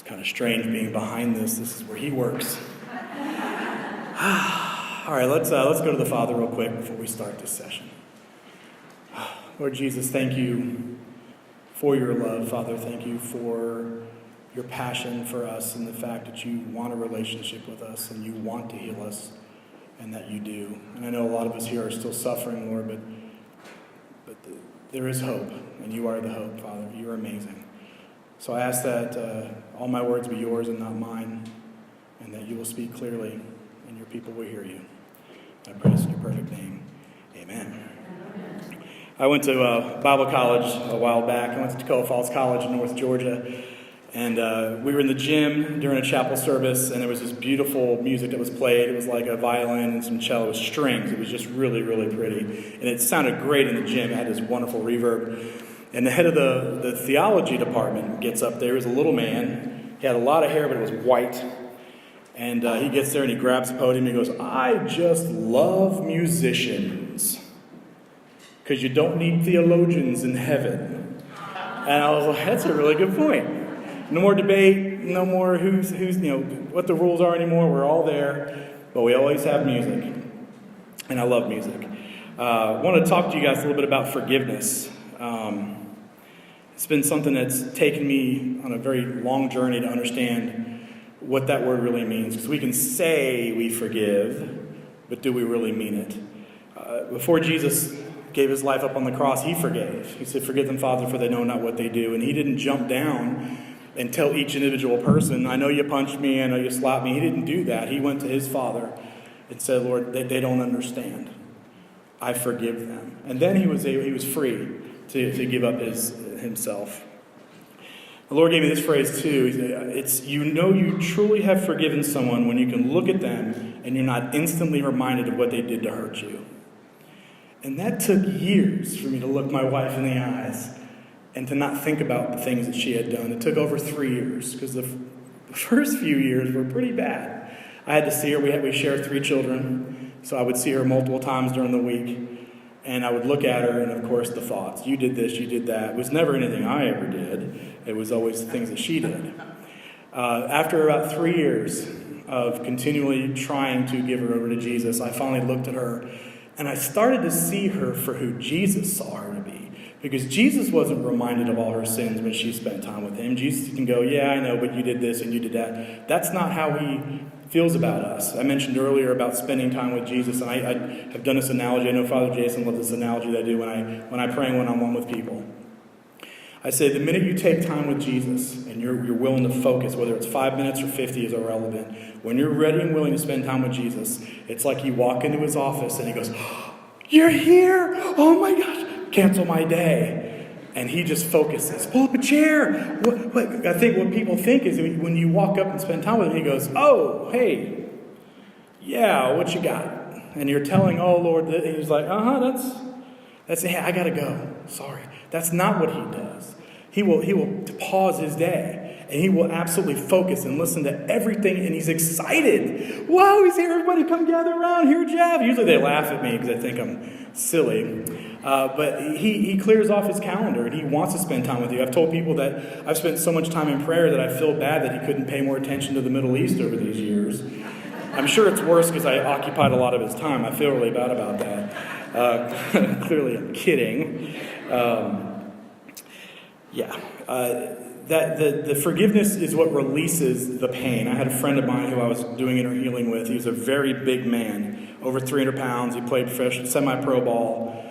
kind of strange being behind this. This is where he works. All right, let's go to the Father real quick before we start this session. Lord Jesus, thank you for your love, Father. Thank you for your passion for us and the fact that you want a relationship with us and you want to heal us, and that you do. And I know a lot of us here are still suffering, Lord, but there is hope, and you are the hope, Father. You are amazing. So I ask that all my words be yours and not mine, and that you will speak clearly, and your people will hear you. I pray this in your perfect name. Amen. I went to Bible college a while back. I went to Tacoma Falls College in North Georgia, and we were in the gym during a chapel service, and there was this beautiful music that was played. It was like a violin and some cello with strings. It was just really, really pretty, and it sounded great in the gym. It had this wonderful reverb. And the head of the theology department gets up there. He was a little man. He had a lot of hair, but it was white. And he gets there and he grabs the podium and he goes, "I just love musicians, because you don't need theologians in heaven." And I was like, that's a really good point. No more debate, no more who's what the rules are anymore. We're all there, but we always have music. And I love music. I want to talk to you guys a little bit about forgiveness. It's been something that's taken me on a very long journey to understand what that word really means. Because we can say we forgive, but do we really mean it? Before Jesus gave his life up on the cross, he forgave. He said, "Forgive them, Father, for they know not what they do." And he didn't jump down and tell each individual person, "I know you punched me, I know you slapped me." He didn't do that. He went to his Father and said, "Lord, they don't understand. I forgive them." And then he was free to give up himself. The Lord gave me this phrase too. It's, you know you truly have forgiven someone when you can look at them and you're not instantly reminded of what they did to hurt you. And that took years for me to look my wife in the eyes and to not think about the things that she had done. It took over 3 years, because the first few years were pretty bad. I had to see her. We share 3 children, so I would see her multiple times during the week. And I would look at her, and of course the thoughts. You did this, you did that. It was never anything I ever did. It was always the things that she did. After about 3 years of continually trying to give her over to Jesus, I finally looked at her, and I started to see her for who Jesus saw her to be. Because Jesus wasn't reminded of all her sins when she spent time with him. Jesus can go, "Yeah, I know, but you did this and you did that." That's not how he feels about us. I mentioned earlier about spending time with Jesus, and I have done this analogy. I know Father Jason loves this analogy that I do when I pray and when I'm one with people. I say the minute you take time with Jesus and you're willing to focus, whether it's 5 minutes or 50 is irrelevant. When you're ready and willing to spend time with Jesus, it's like you walk into his office and he goes, "You're here! Oh my gosh, cancel my day." And he just focuses. "Pull up a chair." I think what people think is when you walk up and spend time with him, he goes, "Oh, hey, yeah, what you got?" And you're telling, "Oh, Lord," and he's like, that's hey, I gotta go. Sorry. That's not what he does. He will pause his day, and he will absolutely focus and listen to everything, and he's excited. "Wow, he's here, everybody come gather around, here, Jeff." Usually they laugh at me because they think I'm silly. But he clears off his calendar, and he wants to spend time with you. I've told people that I've spent so much time in prayer that I feel bad that he couldn't pay more attention to the Middle East over these years. I'm sure it's worse because I occupied a lot of his time. I feel really bad about that. Clearly, I'm kidding. That the forgiveness is what releases the pain. I had a friend of mine who I was doing inner healing with. He was a very big man, over 300 pounds. He played professional, semi-pro ball.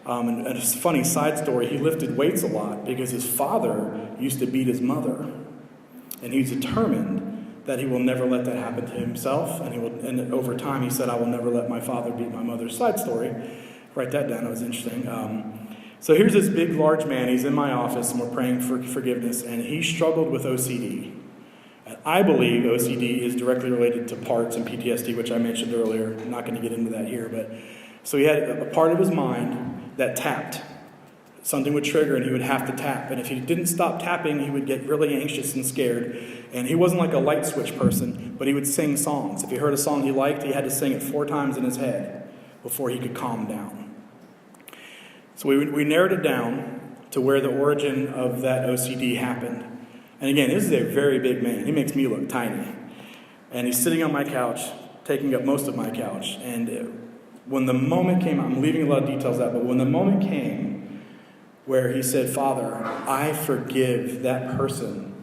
And a funny side story, he lifted weights a lot because his father used to beat his mother. And he's determined that he will never let that happen to himself. And over time, he said, "I will never let my father beat my mother." Side story. Write that down. It was interesting. So here's this big, large man. He's in my office, and we're praying for forgiveness. And he struggled with OCD. And I believe OCD is directly related to parts and PTSD, which I mentioned earlier. I'm not going to get into that here. But so he had a part of his mind that tapped. Something would trigger, and he would have to tap. And if he didn't stop tapping, he would get really anxious and scared. And he wasn't like a light switch person, but he would sing songs. If he heard a song he liked, he had to sing it 4 times in his head before he could calm down. So we narrowed it down to where the origin of that OCD happened. And again, this is a very big man. He makes me look tiny. And he's sitting on my couch, taking up most of my couch. And when the moment came, I'm leaving a lot of details out, but when the moment came where he said, Father, I forgive that person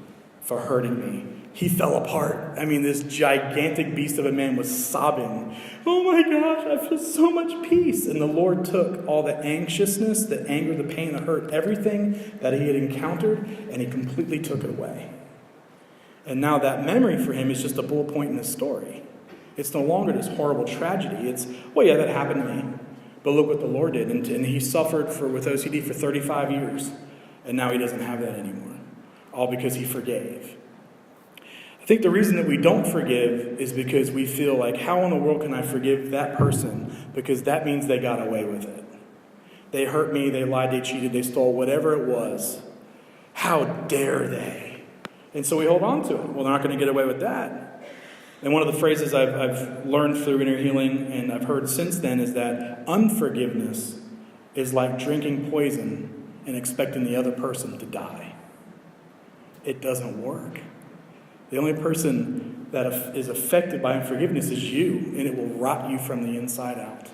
for hurting me, he fell apart. I mean, this gigantic beast of a man was sobbing. Oh my gosh, I feel so much peace. And the Lord took all the anxiousness, the anger, the pain, the hurt, everything that he had encountered, and he completely took it away. And now that memory for him is just a bullet point in the story. It's no longer this horrible tragedy. It's, well, yeah, that happened to me. But look what the Lord did. And he suffered with OCD for 35 years. And now he doesn't have that anymore. All because he forgave. I think the reason that we don't forgive is because we feel like, how in the world can I forgive that person? Because that means they got away with it. They hurt me, they lied, they cheated, they stole, whatever it was. How dare they? And so we hold on to it. Well, they're not going to get away with that. And one of the phrases I've learned through inner healing and I've heard since then is that unforgiveness is like drinking poison and expecting the other person to die. It doesn't work. The only person that is affected by unforgiveness is you, and it will rot you from the inside out.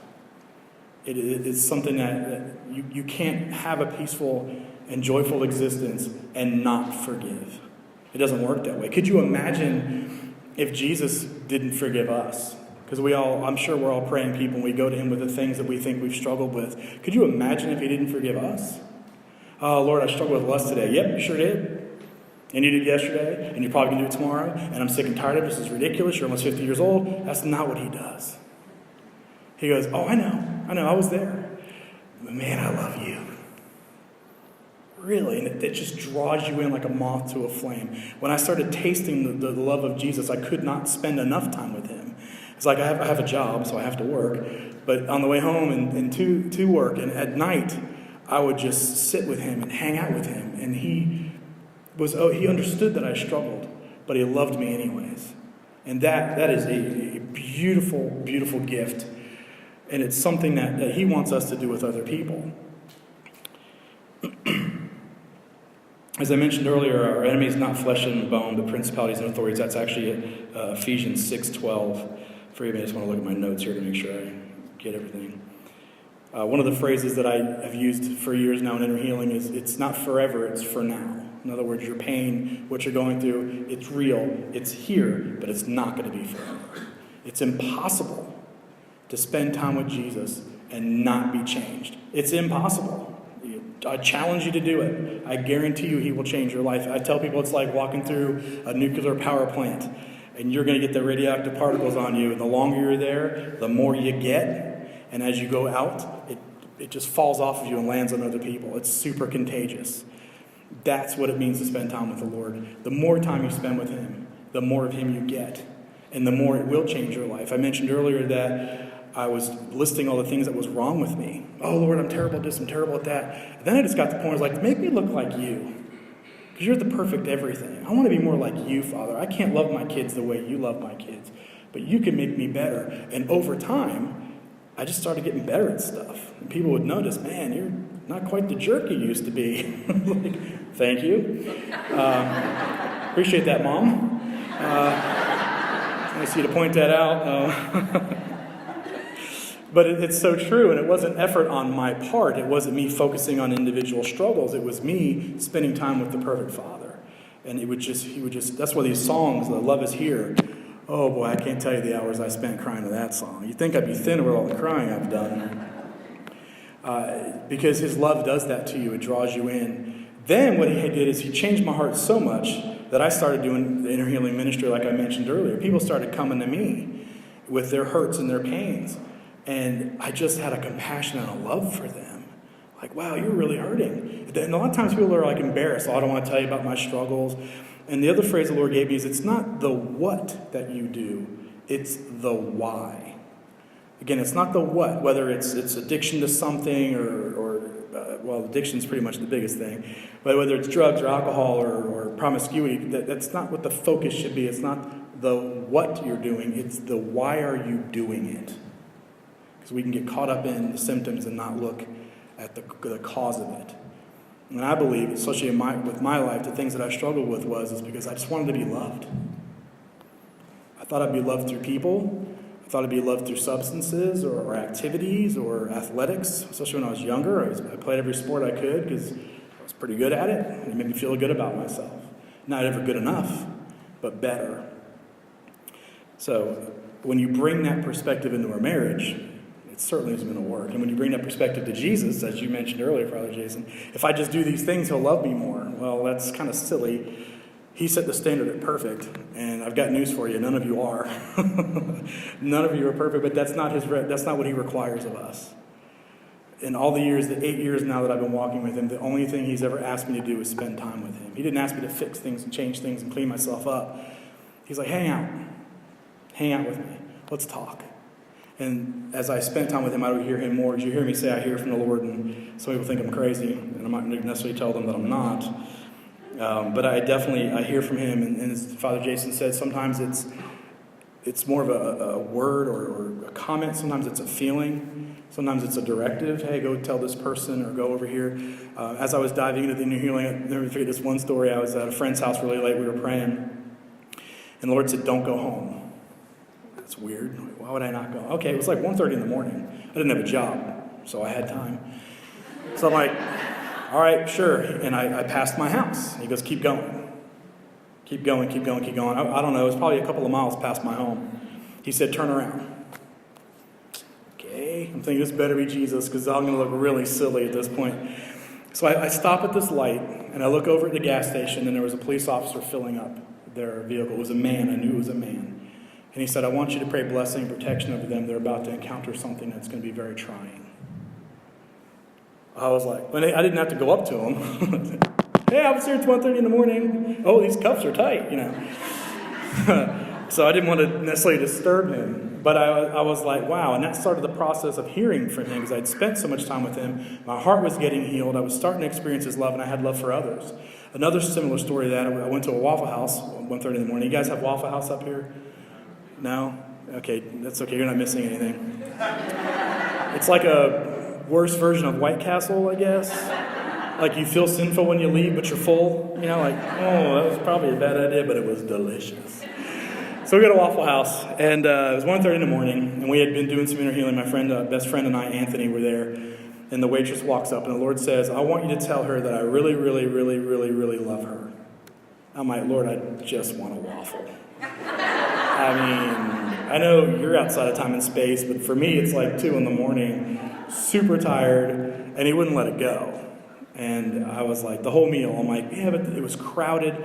It is something that you can't have a peaceful and joyful existence and not forgive. It doesn't work that way. Could you imagine if Jesus didn't forgive us? Because I'm sure we're all praying people, and we go to him with the things that we think we've struggled with. Could you imagine if he didn't forgive us? Oh, Lord, I struggled with lust today. Yep, you sure did. And you did yesterday, and you're probably going to do it tomorrow, and I'm sick and tired of it. This is ridiculous. You're almost 50 years old. That's not what he does. He goes, oh, I know, I was there. But man, I love you. Really, and it just draws you in like a moth to a flame. When I started tasting the love of Jesus, I could not spend enough time with him. It's like I have a job, so I have to work. But on the way home and to work, and at night, I would just sit with him and hang out with him. And he understood that I struggled, but he loved me anyways. And that is a beautiful, beautiful gift. And it's something that he wants us to do with other people. As I mentioned earlier, our enemy is not flesh and bone, but principalities and authorities. That's actually Ephesians 6:12. Forgive me, I just want to look at my notes here to make sure I get everything. One of the phrases that I have used for years now in inner healing is, it's not forever, it's for now. In other words, your pain, what you're going through, it's real, it's here, but it's not going to be forever. It's impossible to spend time with Jesus and not be changed. It's impossible. I challenge you to do it. I guarantee you he will change your life. I tell people it's like walking through a nuclear power plant, and you're going to get the radioactive particles on you, and the longer you're there, the more you get, and as you go out, it just falls off of you and lands on other people. It's super contagious. That's what it means to spend time with the Lord. The more time you spend with him, the more of him you get, and the more it will change your life. I mentioned earlier that I was listing all the things that was wrong with me. Oh, Lord, I'm terrible at this, I'm terrible at that. And then I just got to the point where I was like, make me look like you. Because you're the perfect everything. I want to be more like you, Father. I can't love my kids the way you love my kids. But you can make me better. And over time, I just started getting better at stuff. And people would notice, man, you're not quite the jerk you used to be. Like, thank you. Appreciate that, Mom. Nice of you to point that out. But it's so true, and it wasn't effort on my part. It wasn't me focusing on individual struggles. It was me spending time with the perfect Father. And he would just, that's why these songs, the Love Is Here, oh boy, I can't tell you the hours I spent crying to that song. You'd think I'd be thin with all the crying I've done. Because his love does that to you. It draws you in. Then what he did is he changed my heart so much that I started doing the inner healing ministry like I mentioned earlier. People started coming to me with their hurts and their pains. And I just had a compassion and a love for them. Like, wow, you're really hurting. And a lot of times people are like embarrassed. Oh, I don't want to tell you about my struggles. And the other phrase the Lord gave me is, it's not the what that you do, it's the why. Again, it's not the what, whether it's addiction to something well, addiction is pretty much the biggest thing. But whether it's drugs or alcohol or promiscuity, that's not what the focus should be. It's not the what you're doing, it's the why are you doing it. Because we can get caught up in the symptoms and not look at the cause of it. And I believe, especially with my life, the things that I struggled with is because I just wanted to be loved. I thought I'd be loved through people. I thought I'd be loved through substances or activities or athletics, especially when I was younger. I played every sport I could because I was pretty good at it. And it made me feel good about myself. Not ever good enough, but better. So when you bring that perspective into a marriage, it certainly isn't going to work. And when you bring that perspective to Jesus, as you mentioned earlier, Father Jason, if I just do these things, he'll love me more. Well, that's kind of silly. He set the standard at perfect, and I've got news for you. None of you are. None of you are perfect, but that's not what he requires of us. In all the 8 years now that I've been walking with him, the only thing he's ever asked me to do is spend time with him. He didn't ask me to fix things and change things and clean myself up. He's like, hang out with me. Let's talk. And as I spent time with him, I would hear him more. As you hear me say, I hear from the Lord, and some people think I'm crazy, and I'm not going to necessarily tell them that I'm not. But I hear from him, and as Father Jason said, sometimes it's more of a word or a comment. Sometimes it's a feeling. Sometimes it's a directive. Hey, go tell this person, or go over here. As I was diving into the New Healing, I'll never forget this one story. I was at a friend's house really late. We were praying, and the Lord said, "Don't go home." That's weird. Why would I not go? Okay, it was like 1:30 in the morning. I didn't have a job, so I had time. So I'm like, all right, sure. And I passed my house. He goes, keep going. Keep going, keep going, keep going. I don't know. It was probably a couple of miles past my home. He said, turn around. Okay. I'm thinking this better be Jesus because I'm going to look really silly at this point. So I stop at this light, and I look over at the gas station, and there was a police officer filling up their vehicle. It was a man. I knew it was a man. And he said, I want you to pray blessing and protection over them. They're about to encounter something that's going to be very trying. I was like, I didn't have to go up to him. Hey, officer, it's 1:30 in the morning. Oh, these cuffs are tight, So I didn't want to necessarily disturb him. But I was like, wow. And that started the process of hearing from him because I'd spent so much time with him. My heart was getting healed. I was starting to experience his love, and I had love for others. Another similar story to that, I went to a Waffle House at 1:30 in the morning. You guys have Waffle House up here? No? Okay, that's okay. You're not missing anything. It's like a worse version of White Castle, I guess. Like you feel sinful when you leave, but you're full. That was probably a bad idea, but it was delicious. So we go to Waffle House, and it was 1:30 in the morning, and we had been doing some inner healing. My friend, best friend and I, Anthony, were there, and the waitress walks up, and the Lord says, I want you to tell her that I really, really, really, really, really love her. I'm like, Lord, I just want a waffle. I know you're outside of time and space, but for me, it's like 2 in the morning, super tired, and he wouldn't let it go. And I was like, the whole meal, I'm like, yeah, but it was crowded,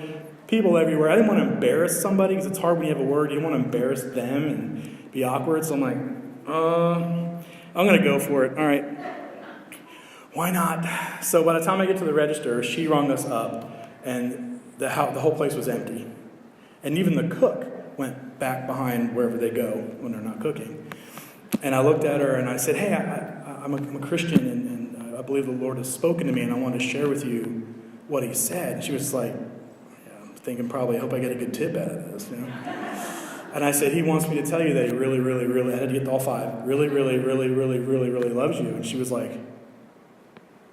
people everywhere. I didn't want to embarrass somebody because it's hard when you have a word. You don't want to embarrass them and be awkward. So I'm like, I'm going to go for it. All right. Why not? So by the time I get to the register, she rung us up, and the whole place was empty. And even the cook went back behind wherever they go when they're not cooking. And I looked at her and I said, hey, I'm a Christian, and I believe the Lord has spoken to me, and I want to share with you what he said. And she was like, I'm thinking probably, I hope I get a good tip out of this, And I said, he wants me to tell you that he really, really, really, I had to get all 5, really, really, really, really, really, really loves you. And she was like,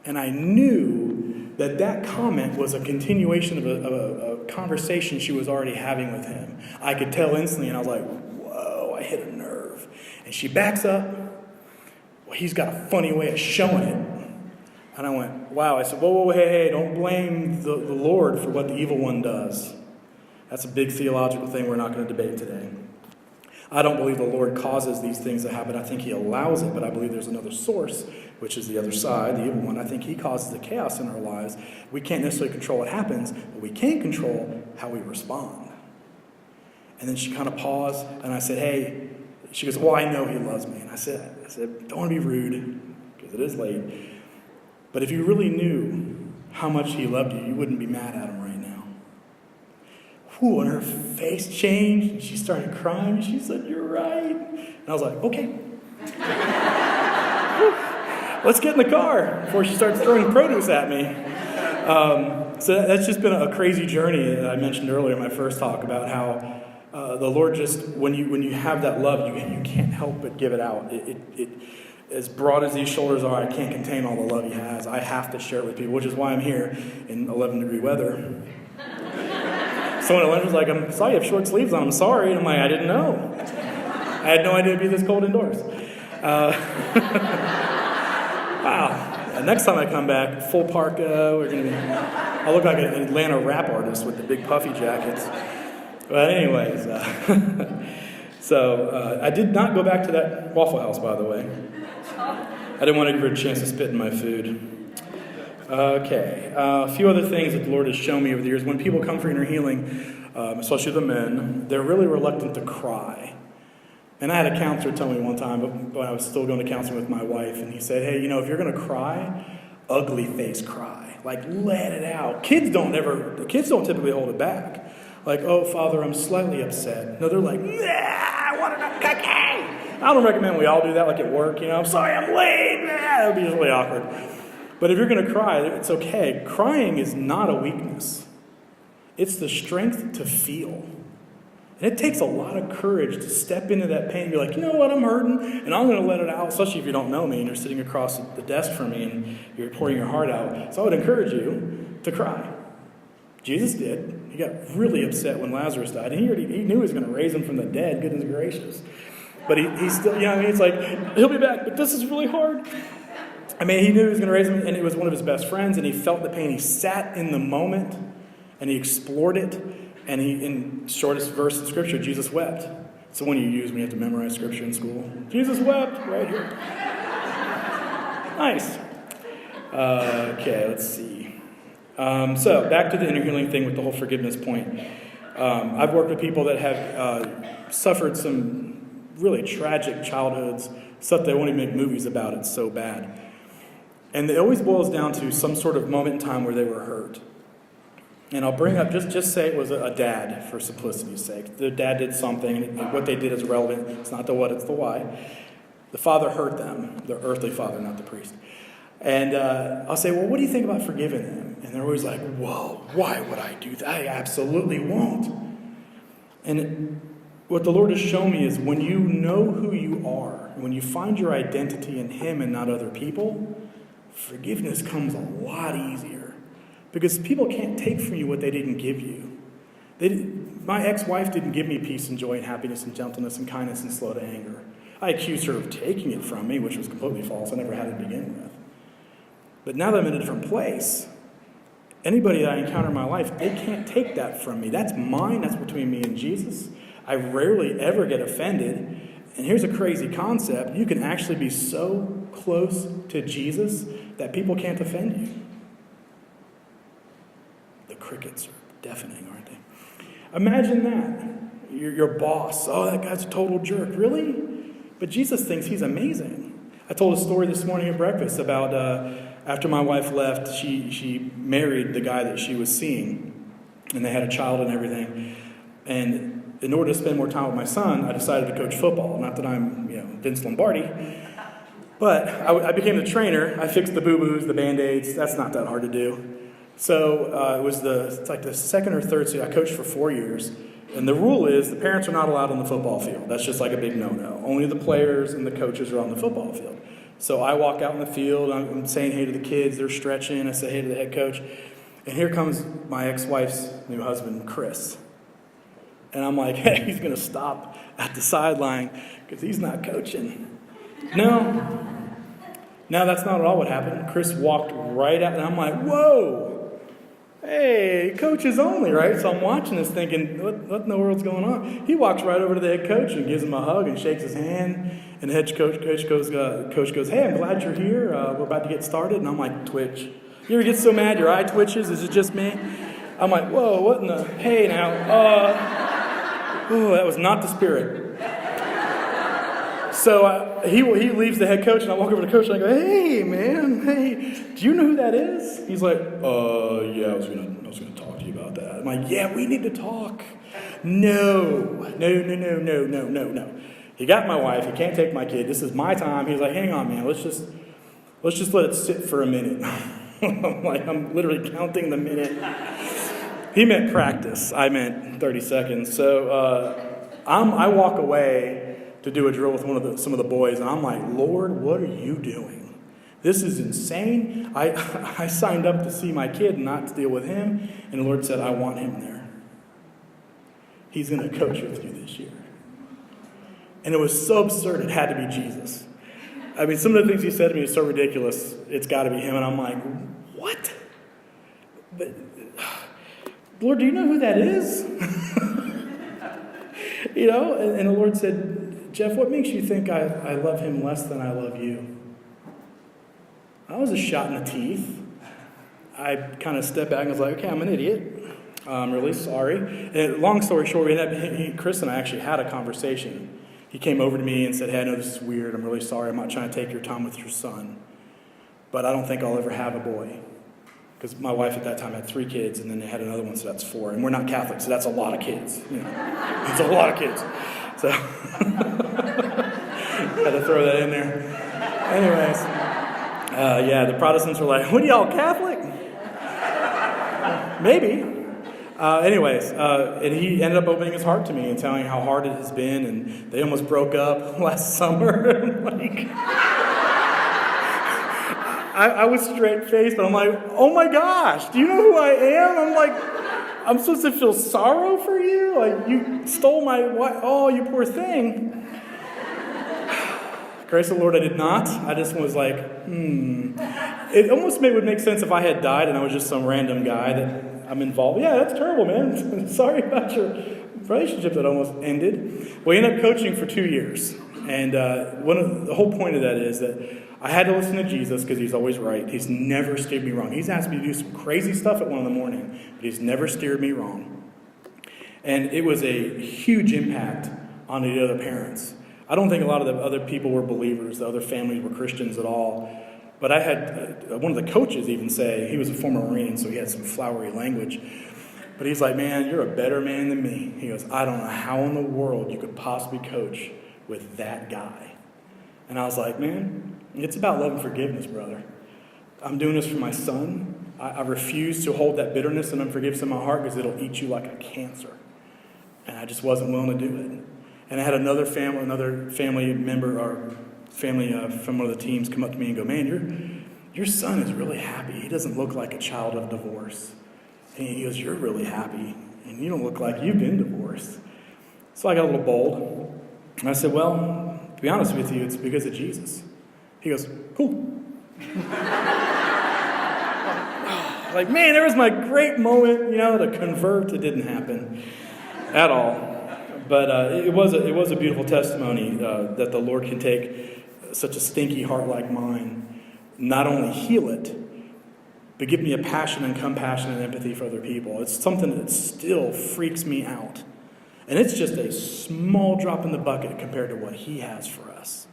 and I knew that comment was a continuation of a conversation she was already having with him. I could tell instantly, and I was like, whoa, I hit a nerve. And she backs up. Well, he's got a funny way of showing it. And I went, wow. I said, whoa, hey, don't blame the Lord for what the evil one does. That's a big theological thing we're not going to debate today. I don't believe the Lord causes these things to happen. I think he allows it, but I believe there's another source, which is the other side, the evil one. I think he causes the chaos in our lives. We can't necessarily control what happens, but we can control how we respond. And then she kind of paused, and I said, hey, she goes, well, I know he loves me. And I said, don't want to be rude, because it is late. But if you really knew how much he loved you, you wouldn't be mad at him right now. Whew, and her face changed, and she started crying. She said, you're right. And I was like, okay. Let's get in the car before she starts throwing produce at me. So that's just been a crazy journey that I mentioned earlier in my first talk about how the Lord just, when you have that love, you can't help but give it out. as broad as these shoulders are, I can't contain all the love he has. I have to share it with people, which is why I'm here in 11-degree weather. Someone at lunch was like, I'm sorry you have short sleeves on. I'm sorry. And I'm like, I didn't know. I had no idea it'd be this cold indoors. Wow. Next time I come back, full parka. I look like an Atlanta rap artist with the big puffy jackets. But anyways, so I did not go back to that Waffle House, by the way. I didn't want to give her a chance to spit in my food. Okay, a few other things that the Lord has shown me over the years. When people come for inner healing, especially the men, they're really reluctant to cry. And I had a counselor tell me one time, when I was still going to counseling with my wife, and he said, hey, if you're going to cry, ugly face cry. Like, let it out. Kids don't typically hold it back. Like, oh, Father, I'm slightly upset. No, they're like, I want a cookie. I don't recommend we all do that, like at work, I'm sorry I'm late. That would be really awkward. But if you're going to cry, it's okay. Crying is not a weakness. It's the strength to feel. And it takes a lot of courage to step into that pain and be like, you know what, I'm hurting, and I'm going to let it out, especially if you don't know me and you're sitting across the desk from me and you're pouring your heart out. So I would encourage you to cry. Jesus did. He got really upset when Lazarus died. And he knew he was going to raise him from the dead, goodness gracious. But he still, it's like, he'll be back, but this is really hard. He knew he was going to raise him, and it was one of his best friends, and he felt the pain. He sat in the moment, and he explored it. And in shortest verse in Scripture, Jesus wept. It's the one you use when you have to memorize Scripture in school. Jesus wept, right here. Nice. Okay, let's see. So back to the inner healing thing with the whole forgiveness point. I've worked with people that have suffered some really tragic childhoods, stuff they won't even make movies about. It's so bad. And it always boils down to some sort of moment in time where they were hurt. And I'll bring up, just say it was a dad, for simplicity's sake. The dad did something, and what they did is relevant. It's not the what, it's the why. The father hurt them, the earthly father, not the priest. And I'll say, well, what do you think about forgiving them? And they're always like, whoa, why would I do that? I absolutely won't. And what the Lord has shown me is when you know who you are, when you find your identity in Him and not other people, forgiveness comes a lot easier. Because people can't take from you what they didn't give you. My ex-wife didn't give me peace and joy and happiness and gentleness and kindness and slow to anger. I accused her of taking it from me, which was completely false. I never had it to begin with. But now that I'm in a different place, anybody that I encounter in my life, they can't take that from me. That's mine. That's between me and Jesus. I rarely ever get offended. And here's a crazy concept. You can actually be so close to Jesus that people can't offend you. The crickets are deafening, aren't they? Imagine that. Your boss. Oh, that guy's a total jerk. Really? But Jesus thinks he's amazing. I told a story this morning at breakfast about after my wife left, she married the guy that she was seeing. And they had a child and everything. And in order to spend more time with my son, I decided to coach football. Not that I'm, Vince Lombardi. But I became the trainer. I fixed the boo-boos, the Band-Aids. That's not that hard to do. So it's like the second or third season. I coached for 4 years. And the rule is the parents are not allowed on the football field. That's just like a big no-no. Only the players and the coaches are on the football field. So I walk out in the field. I'm saying hey to the kids. They're stretching. I say hey to the head coach. And here comes my ex-wife's new husband, Chris. And I'm like, hey, he's going to stop at the sideline because he's not coaching. No, that's not at all what happened. Chris walked right out, and I'm like, whoa. Hey, coaches only, right? So I'm watching this thinking, what in the world's going on? He walks right over to the head coach and gives him a hug and shakes his hand. And the head coach goes, hey, I'm glad you're here. We're about to get started. And I'm like, twitch. You ever get so mad your eye twitches? Is it just me? I'm like, whoa, what in the, hey now. That was not the spirit. So he leaves the head coach, and I walk over to the coach, and I go, hey, man, do you know who that is? He's like, yeah, I was gonna talk to you about that. I'm like, yeah, we need to talk. No. He got my wife. He can't take my kid. This is my time. He's like, hang on, man, let's just let it sit for a minute. I'm literally counting the minute. He meant practice. I meant 30 seconds. So I walk away to do a drill with some of the boys, and I'm like, Lord, what are you doing? This is insane. I signed up to see my kid and not to deal with him, and the Lord said, I want him there. He's going to coach with you this year. And it was so absurd, it had to be Jesus. I mean, some of the things he said to me is so ridiculous, it's got to be him. And I'm like, what? But, Lord, do you know who that is? And the Lord said, Jeff, what makes you think I love him less than I love you? I was a shot in the teeth. I kind of stepped back and was like, okay, I'm an idiot. I'm really sorry. And long story short, Chris and I actually had a conversation. He came over to me and said, hey, I know this is weird. I'm really sorry. I'm not trying to take your time with your son. But I don't think I'll ever have a boy. Because my wife at that time had 3 kids, and then they had another one, so that's 4. And we're not Catholic, so that's a lot of kids. It's a lot of kids. So, had to throw that in there. Anyways, the Protestants were like, what are y'all, Catholic? Maybe. And he ended up opening his heart to me and telling how hard it has been, and they almost broke up last summer. I was straight-faced, but I'm like, oh my gosh, do you know who I am? I'm like, I'm supposed to feel sorrow for you? Like, you stole my wife. Oh, you poor thing. Grace of the Lord, I did not. I just was like, It almost would make sense if I had died and I was just some random guy that I'm involved. Yeah, that's terrible, man. Sorry about your relationship that almost ended. Well, he ended up coaching for 2 years. And the whole point of that is that I had to listen to Jesus because he's always right. He's never steered me wrong. He's asked me to do some crazy stuff at 1 a.m, but he's never steered me wrong. And it was a huge impact on the other parents. I don't think a lot of the other people were believers. The other families were Christians at all. But I had one of the coaches even say, he was a former Marine, so he had some flowery language. But he's like, man, you're a better man than me. He goes, I don't know how in the world you could possibly coach with that guy. And I was like, man, it's about love and forgiveness, brother. I'm doing this for my son. I refuse to hold that bitterness and unforgiveness in my heart because it'll eat you like a cancer. And I just wasn't willing to do it. And I had another family member or family from one of the teams come up to me and go, man, your son is really happy. He doesn't look like a child of divorce. And he goes, you're really happy. And you don't look like you've been divorced. So I got a little bold. And I said, well, to be honest with you, it's because of Jesus. He goes, cool. Like, man, there was my great moment, to convert. It didn't happen at all. But it was a beautiful testimony that the Lord can take such a stinky heart like mine, not only heal it, but give me a passion and compassion and empathy for other people. It's something that still freaks me out. And it's just a small drop in the bucket compared to what he has for us.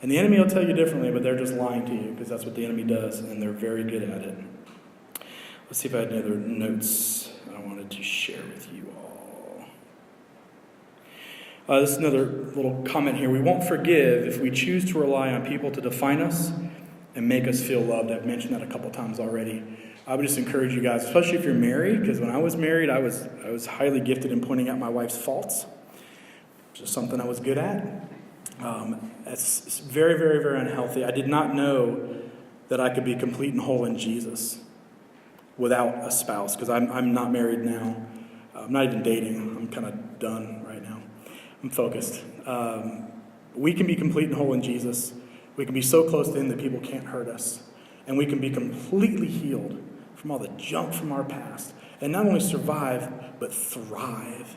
And the enemy will tell you differently, but they're just lying to you because that's what the enemy does, and they're very good at it. Let's see if I had any other notes I wanted to share with you all. This is another little comment here. We won't forgive if we choose to rely on people to define us and make us feel loved. I've mentioned that a couple times already. I would just encourage you guys, especially if you're married, because when I was married, I was highly gifted in pointing out my wife's faults, which is something I was good at. It's very, very, very unhealthy. I did not know that I could be complete and whole in Jesus without a spouse, because I'm not married now. I'm not even dating. I'm kind of done right now. I'm focused. We can be complete and whole in Jesus. We can be so close to him that people can't hurt us. And we can be completely healed from all the junk from our past. And not only survive, but thrive.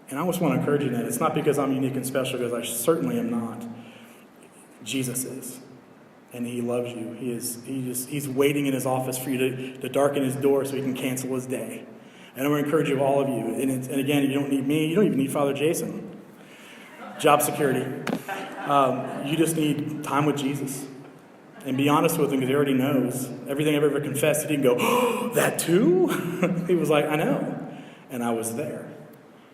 And I just want to encourage you that it's not because I'm unique and special, because I certainly am not. Jesus is. And he loves you. He's waiting in his office for you to darken his door so he can cancel his day. And I want to encourage you, all of you. And again, you don't need me. You don't even need Father Jason. Job security. You just need time with Jesus. And be honest with him, because he already knows. Everything I've ever confessed, he didn't go, oh, that too? He was like, I know. And I was there.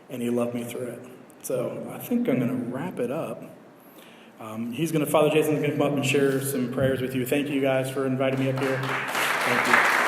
And he loved me through it. So I think I'm going to wrap it up. Father Jason's going to come up and share some prayers with you. Thank you guys for inviting me up here. Thank you.